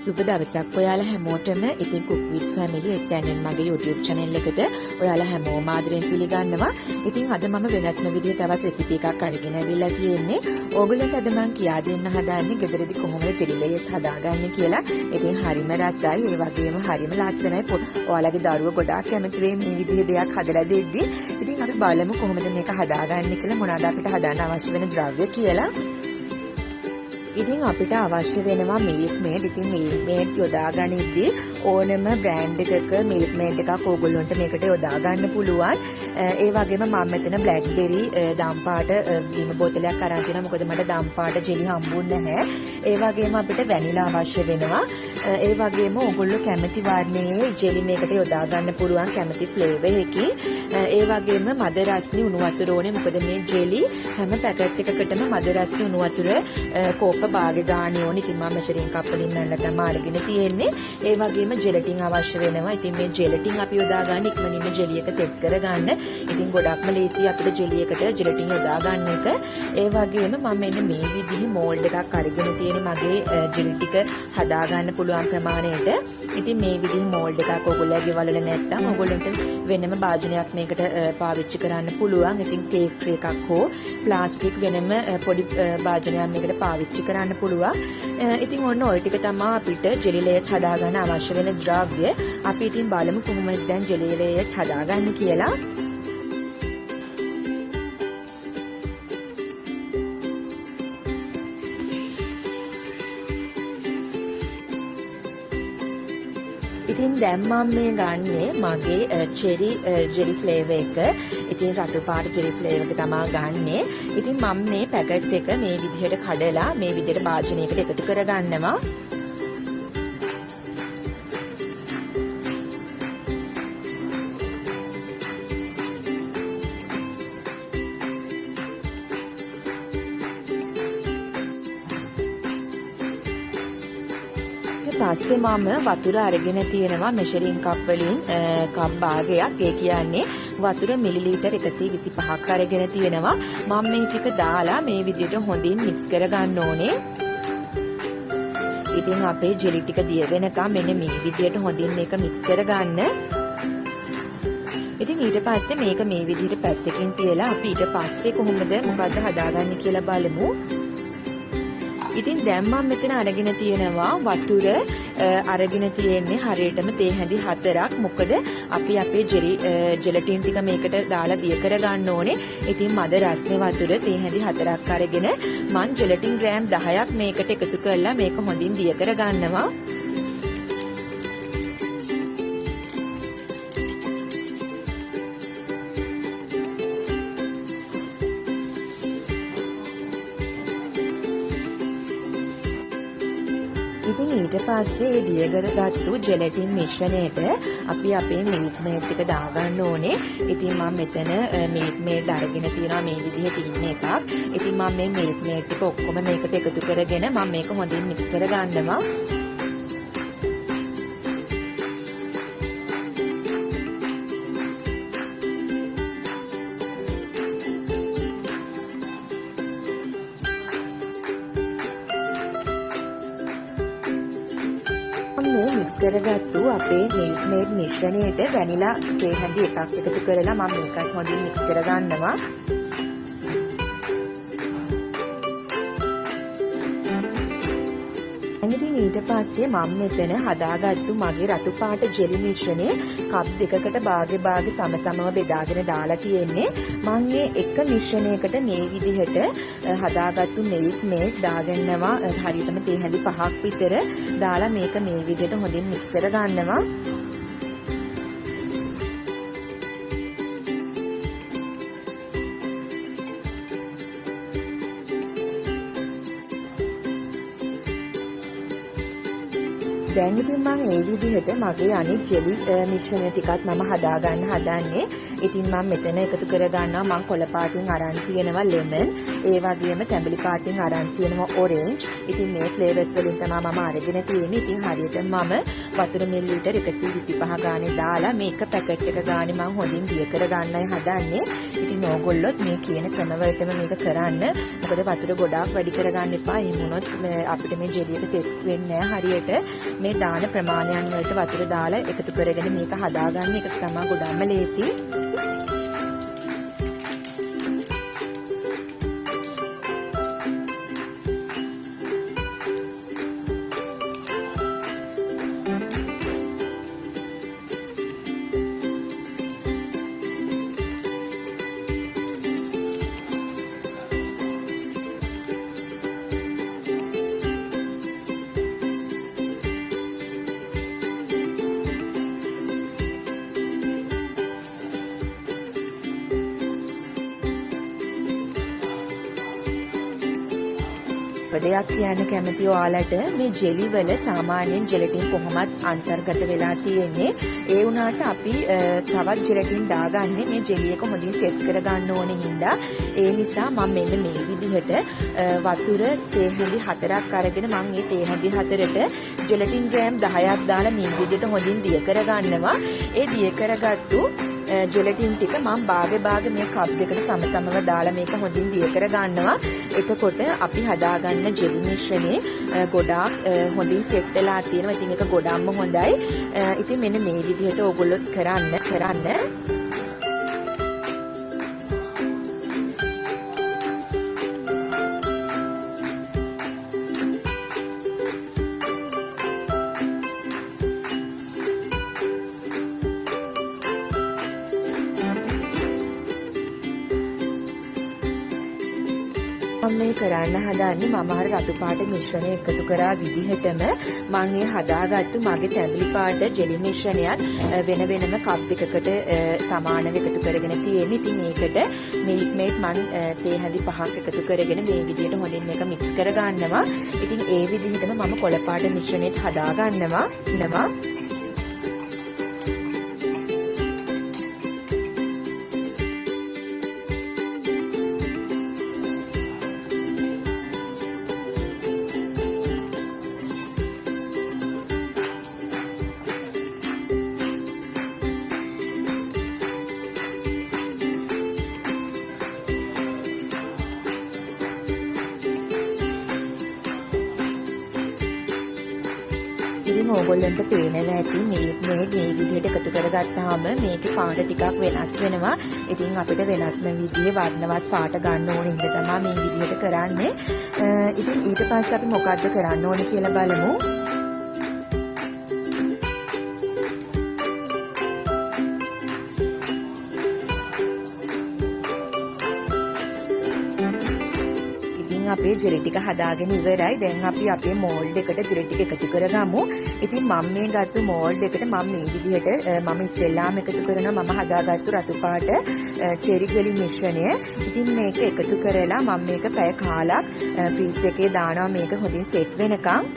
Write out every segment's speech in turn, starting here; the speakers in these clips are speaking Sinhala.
සුබ දවසක් ඔයාලා හැමෝටම. ඉතින් cook with family SNN මගේ YouTube channel එකට ඔයාලා හැමෝම ආදරෙන් පිළිගන්නවා. ඉතින් අද මම වෙනස්ම විදිහේ තවත් රෙසිපි එකක් අරගෙන ඇවිල්ලා තියෙන්නේ. ඕගොල්ලන්ට අද මම කියා දෙන්න හදාන්නේ ගෙදරදී කොහොමද jelly layers හදාගන්නේ කියලා. ඉතින් හරිම රසයි, ඒ වගේම හරිම ලස්සනයි. ඔයාලගේ දරුවෝ ගොඩාක් කැමති වෙයි මේ විදිහේ දෙයක් හදලා දෙද්දි. ඉතින් අපි බලමු කොහොමද මේක හදාගන්නේ කියලා, මොනවාද අපිට හදාන්න අවශ්‍ය වෙන ද්‍රව්‍ය කියලා. ඉතින් අපිට අවශ්‍ය වෙනවා මිල්ක් මේඩ්. ඉතින් මිල්ක් මේඩ් යොදා ගනිද්දී ඕනම බ්‍රෑන්ඩ් එකක මිල්ක් මේඩ් එකක් ඕගොල්ලන්ට මේකට යොදා ගන්න පුළුවන්. ඒ වගේම මම මෙතන බ්ලැක්බෙරි දම්පාට බීම බෝතලයක් අරන් තියෙනවා. මොකද මට දම්පාට ජෙලි හම්බුන්නේ නැහැ. ඒ වගේම අපිට වැනිලා අවශ්‍ය වෙනවා. ඒ වගේම ඕගොල්ලෝ කැමති වර්ණයේ ජෙලි මේකට යොදා ගන්න පුළුවන් කැමති ෆ්ලේවර් එකකින්. ඒ වගේම මද රස්නි උණු වතුර ඕනේ. මොකද මේ ජෙලි හැම පැකට් එකකටම මද රස්නි උණු වතුර කෝප භාග ගන්න ඕනේ. ඉතින් මම මෙෂරින් කප් වලින් නන්න තමයි අරගෙන තියෙන්නේ. ඒ වගේම ජෙලටින් අවශ්‍ය වෙනවා. ඉතින් මේ ජෙලටින් අපි යොදා ගන්න ඉක්මනින්ම ජෙලි එක සෙට් කරගන්න. ඉතින් ගොඩක්ම ලේසි අපිට ජෙලි එකට ජෙලටින් යොදා ගන්න එක. ඒ වගේම මම මෙන්න මේ විදිහේ මෝල්ඩ් එකක් අරගෙන තියෙන්නේ මගේ ජෙලි ටික හදා ගන්න පුළුවන් ප්‍රමාණයට. ඉතින් මේ විදිහේ මෝල්ඩ් එකක් ඔයගොල්ලෝගේ වලල නැත්තම් ඔයගොල්ලන්ට වෙනම භාජනයක් මේකට පාවිච්චි කරන්න පුළුවන්. ඉතින් කේක් ට්‍රේ එකක් හෝ ප්ලාස්ටික් වෙනම පොඩි භාජනයක් මේකට පාවිච්චි කරන්න පුළුවන්. ඉතින් ඔන්න ඔය ටික තමයි අපිට ජෙලි ලේයර්ස් හදාගන්න අවශ්‍ය වෙන ද්‍රව්‍ය. අපි ඉතින් බලමු කොහොමද දැන් ජෙලි ලේයර්ස් හදාගන්නේ කියලා. ඉතින් දැන් මම මේ ගන්නේ මගේ චෙරි ජෙලි ෆ්ලේවර් එක. ඉතින් රතු පාට ජෙලි ෆ්ලේවර් එක තමයි ගන්නෙ. ඉතින් මම මේ පැකට් එක මේ විදිහට කඩලා මේ විදිහට භාජනයකට එකතු කරගන්නවා. පස්සේ මම වතුර අරගෙන තියෙනවා මෙෂරින් කප් වලින් කප් භාගයක්. ඒ කියන්නේ වතුර මිලිලීටර් 125ක් අරගෙන තියෙනවා. මම මේ ටික දාලා මේ විදිහට හොඳින් මික්ස් කරගන්න ඕනේ. ඉතින් අපේ ජෙලි ටික දිය වෙනකම් මෙන්න මේ විදිහට හොඳින් මේක මික්ස් කරගන්න. ඉතින් ඊට පස්සේ මේක මේ විදිහට පැත්තකින් තියලා අපි ඊට පස්සේ කොහොමද මොකද්ද හදාගන්නේ කියලා බලමු. ඉතින් දැන් මම මෙතන අරගෙන තියෙනවා වතුර අරගෙන තියෙන්නේ හරියටම තේ හැඳි 4ක්. මොකද අපි අපේ ජෙලටින් ටික මේකට දාලා දිය කරගන්න ඕනේ. ඉතින් මද රස්නේ වතුර තේ හැඳි 4ක් අරගෙන මම ජෙලටින් ග්‍රෑම් 10ක් මේකට එකතු කරලා මේක හොඳින් දිය කරගන්නවා. ඉතින් ඊට පස්සේ දිය කරගත්තු ජෙලටින් මිශ්‍රණයට අපි අපේ මිල්ක් මේඩ් එක දාගන්න ඕනේ. ඉතින් මම මෙතන මිල්ක් මේඩ් අරගෙන තියෙනවා මේ විදිහේ ටින් එකක්. ඉතින් මම මේ මිල්ක් මේඩ් එක ඔක්කොම මේකට එකතු කරගෙන මම මේක හොඳින් මික්ස් කරගන්නවා. මික්ස් කරගත්තු අපේ මිල්ක් මේඩ් මිශ්‍රණයට වැනිලා තේ හැඳි එකක් එකතු කරලා මම මේකත් හොඳින් මික්ස් කරගන්නවා. ඉතින් ඊට පස්සේ මම මෙතන හදාගත්තු මගේ රතු පාට ජෙලි මිශ්‍රණය කප් දෙකකට භාගෙ සමසමව බෙදාගෙන දාලා තියෙන්නේ. මම මේ එක මිශ්‍රණයකට මේ විදිහට හදාගත්තු මිල්ක් මේඩ් දාගන්නවා. හරියටම තේ හැඳි 5ක් විතර දාලා මේක මේ විදිහට හොඳින් මික්ස් කරගන්නවා. දැන් ඉතින් මම මේ විදිහට මගේ අනිත් ජෙලි මිශ්‍රණය ටිකත් මම හදාගන්න හදන්නේ. ඉතින් මම මෙතන එකතු කරගන්නවා මම කොළ පාටින් අරන් තියෙනවා ලෙමන්. ඒ වගේම තැඹිලි පාටින් අරන් තියෙනවා ඔරෙන්ජ්. ඉතින් මේ ෆ්ලේවර්ස් වලින් තමයි මම අරගෙන තියෙන්නේ. ඉතින් හරියට මම වතුර මිලිලීටර් 125 ගානේ දාලා මේක පැකට් එක ගානේ මම හොඳින් දිය කරගන්නයි හදන්නේ. ඉතින් ඉතින් ඕගොල්ලොත් මේ කියන ක්‍රමවලටම මේක කරන්න. මොකද වතුර ගොඩාක් වැඩි කරගන්න එපා. එහෙම වුණොත් අපිට මේ ජෙලි එක සෙට් වෙන්නේ නැහැ හරියට. මේ දාන ප්‍රමාණයන් වලට වතුර දාලා එකතු කරගෙන මේක හදාගන්න එක තමයි ගොඩක්ම ලේසි. දෙයක් කියන්න කැමති ඔයාලට මේ ජෙලි වල සාමාන්‍යයෙන් ජෙලටින් කොහොමත් අන්තර්ගත වෙලා තියෙන්නේ. ඒ වුණාට අපි තවත් ජෙලටින් දාගන්නේ මේ ජෙලි එක හොඳින් සෙට් කරගන්න ඕනේ හින්දා. ඒ නිසා මම මෙන්න මේ විදිහට වතුර තේ හැඳි 4ක් අරගෙන මම මේ තේ හැඳි 4ට ජෙලටින් ග්‍රෑම් 10ක් දාලා මේ විදිහට හොඳින් දිය කරගන්නවා. ඒ දිය කරගත්තු ජෙලටින් ටික මම භාගේ මේ කප් දෙකට සමසමව දාලා මේක හොඳින් දිය කර ගන්නවා. එතකොට අපි හදාගන්න ජෙලි මිශ්‍රණේ ගොඩාක් හොඳින් සෙට් වෙලා තියෙනවා. ඉතින් ඒක ගොඩක්ම හොඳයි. ඉතින් මෙන්න මේ විදිහට ඕගොල්ලෝ කරන්න. මම මේ කරන්න හදන්නේ මම අර රතු පාට මිශ්‍රණය එකතු කරා විදිහටම මම මේ හදාගත්තු මගේ තැඹිලි පාට ජෙලි මිශ්‍රණයත් වෙන වෙනම කප් දෙකකට සමානව එකතු කරගෙන තියෙන්නේ. ඉතින් ඒකට මිල්ක් මේඩ් මම තේ හැඳි 5ක් එකතු කරගෙන මේ විදිහට හොඳින් මේක මික්ස් කර ගන්නවා. ඉතින් ඒ විදිහටම මම කොළ පාට මිශ්‍රණයත් හදා ගන්නවා. ඉතින් ඕගොල්ලන්ට පේනවා ඇති මිල්ක් මේඩ් මේ විදිහට එකතු කරගත්තාම මේකේ පාට ටිකක් වෙනස් වෙනවා. ඉතින් අපිට වෙනස්ම විදිහේ වර්ණවත් පාට ගන්න ඕනේ හින්දා තමයි මේ විදිහට කරන්නේ. ඉතින් ඊට පස්සේ අපි මොකද්ද කරන්න ඕනේ කියලා බලමු. අපේ ජෙලි ටික හදාගෙන ඉවරයි. දැන් අපි අපේ මෝල්ඩ් එකට ජෙලි ටික එකතු කරගමු. ඉතින් මම මේ ගත්ත මෝල්ඩ් එකට මම මේ විදිහට මම ඉස්සෙල්ලාම එකතු කරනවා මම හදාගත්තු රතු පාට චෙරි ජෙලි මිශ්‍රණය. ඉතින් මේක එකතු කරලා මම මේක පැය කාලක් ෆ්‍රීස් එකේ දානවා මේක හොඳින් සෙට් වෙනකම්.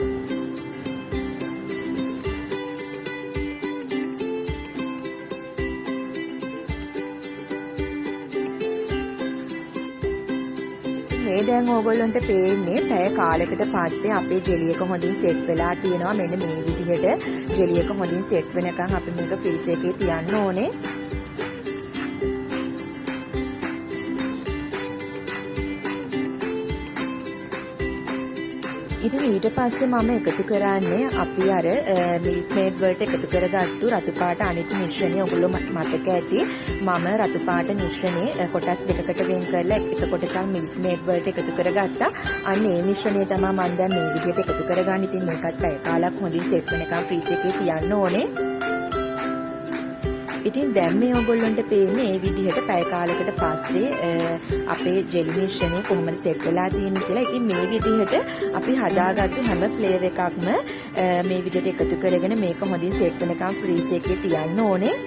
මේ දැන් ඕගොල්ලන්ට පේන්නේ පැය කාලයකට පස්සේ අපේ ජෙලි එක හොඳින් සෙට් වෙලා තියෙනවා. මෙන්න මේ විදිහට ජෙලි එක හොඳින් සෙට් වෙනකන් අපි මේක ෆ්‍රීස් එකේ තියන්න ඕනේ. ඉතින් ඊට පස්සේ මම එකතු කරන්නේ අපි අර මිල්ක් මේඩ් වලට එකතු කරගත්තු රතු පාට අනිත් මිශ්‍රණය. ඔයගොල්ලෝ මතක ඇති මම රතු පාට මිශ්‍රණේ කොටස් දෙකකට වෙන් කරලා එක කොටසක් මිල්ක් මේඩ් වලට එකතු කරගත්තා. අන්න ඒ මිශ්‍රණය තමයි මම දැන් මේ විදිහට එකතු කරගන්නේ. ඉතින් මේකත් පැය කාලක් හොඳින් සෙට් වෙනකම් ෆ්‍රීස් එකේ තියන්න ඕනේ. ඉතින් දැන් මේ ඔයගොල්ලන්ට පේන්නේ මේ විදිහට පැය කාලයකට පස්සේ අපේ ජෙලි මිශ්‍රණය කොහොමද සෙට් වෙලා තියෙන්නේ කියලා. ඉතින් මේ විදිහට අපි හදාගත්තු හැම ෆ්ලේවර් එකක්ම මේ විදිහට එකතු කරගෙන මේක හොඳින් සෙට් වෙනකම් ෆ්‍රීස් එකේ තියන්න ඕනේ.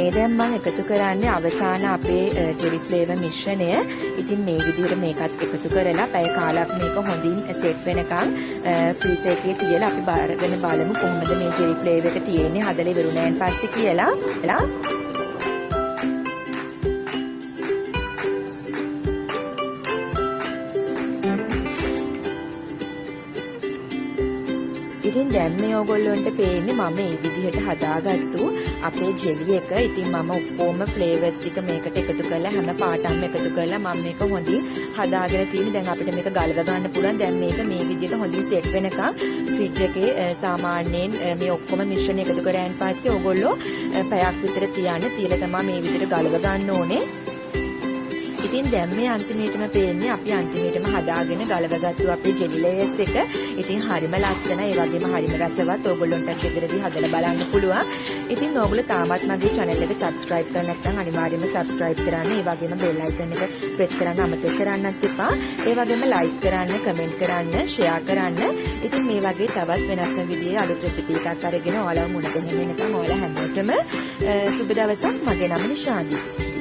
මේ දැන් මම එකතු කරන්නේ අවසාන අපේ ජෙලි ෆ්ලේවර් මිශ්‍රණය. ඉතින් මේ විදිහට මේකත් එකතු කරලා පැය කාලක් මේක හොඳින් සෙට් වෙනකන් ෆ්‍රීසර් එකේ තියලා අපි බාරගෙන බලමු කොහොමද මේ ජෙලි ෆ්ලේවර් එක තියෙන්නේ හදලා ඉවරුණාන් පස්සේ කියලා. ඉතින් දැන් මේ ඕගොල්ලන්ට පේන්නේ මම මේ විදිහට හදාගත්තු අපේ ජෙලි එක. ඉතින් මම ඔක්කොම ෆ්ලේවර්ස් ටික මේකට එකතු කරලා හැම පාටක්ම එකතු කරලා මම මේක හොඳින් හදාගෙන තියෙන්නේ. දැන් අපිට මේක ගලව ගන්න පුළුවන්. දැන් මේක මේ විදිහට හොඳින් සෙට් වෙනකන් ෆ්‍රිජ් එකේ සාමාන්‍යයෙන් මේ ඔක්කොම මිශ්‍රණ එකතු කරාන් පස්සේ ඕගොල්ලෝ පැයක් විතර තියන්න. තියලා තමයි මේ විදිහට ගලව ගන්න ඕනේ. ඉතින් දැන් මේ අන්තිමේටම පේන්නේ අපි අන්තිමේටම හදාගෙන ගලවගත්තු අපේ ජෙලි ලේයර්ස් එක. ඉතින් හරිම ලස්සනයි. ඒ වගේම හරිම රසවත්. ඕගොල්ලොන්ට ගෙදරදී හදලා බලන්න පුළුවන්. ඉතින් ඕගොල්ලෝ තාමත් මගේ channel එක subscribe කරලා නැත්නම් අනිවාර්යයෙන්ම subscribe කරන්න. ඒ වගේම bell icon එක press කරන්න අමතක කරන්නත් එපා. ඒ වගේම like කරන්න, comment කරන්න, share කරන්න. ඉතින් මේ වගේ තවත් වෙනස්ම විදිහේ අලුත් recipe එකක් අරගෙන ඔයාලව මුණ ගැහෙන්න වෙනකම් ඔයාලා හැමෝටම සුබ දවසක්. මගේ නම නිශාන්ති.